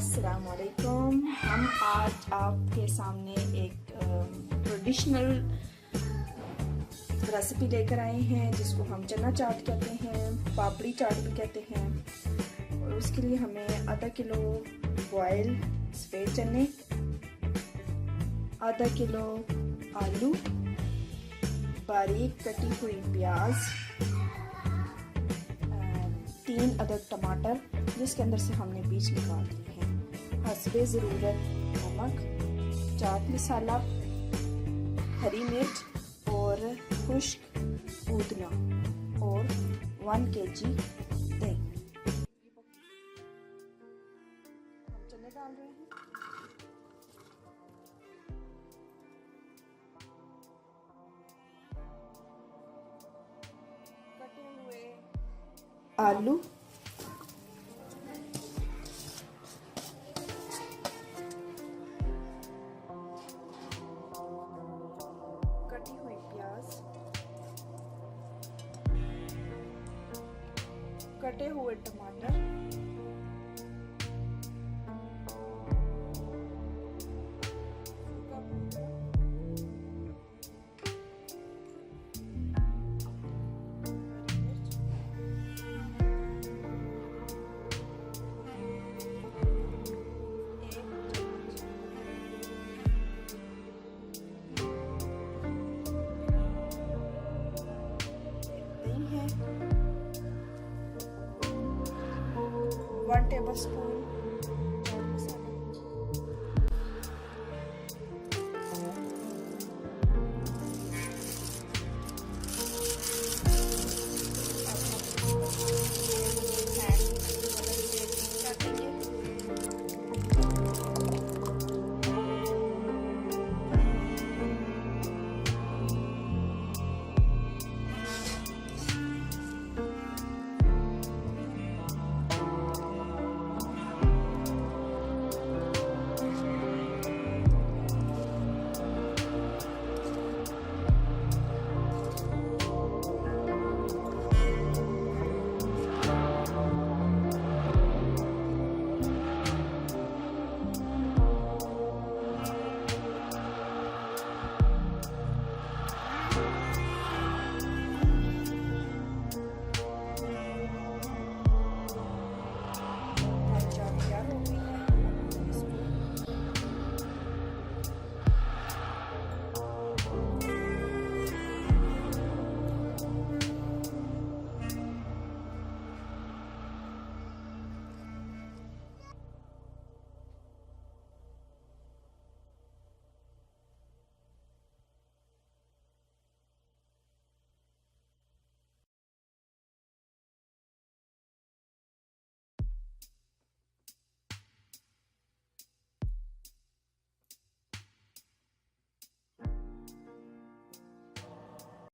अस्सलामुअलैकुम। हम आज आपके सामने एक ट्रेडिशनल रेसिपी लेकर आए हैं जिसको हम चना चाट कहते हैं, पापड़ी चाट भी कहते हैं। और उसके लिए हमें आधा किलो बॉयल सफ़ेद चने, आधा किलो आलू, बारीक कटी हुई प्याज, 3 अदद टमाटर जिसके अंदर से हमने बीज निकाल दिए हैं, हस्बे ज़रूरत नमक, चाट मसाला, हरी मिर्च और खुश्क पुदीना और 1 kg दही। हम चने डाल रहे हैं। कटे हुए आलू, कटी हुई प्याज, कटे हुए टमाटर, वन टेबल स्पून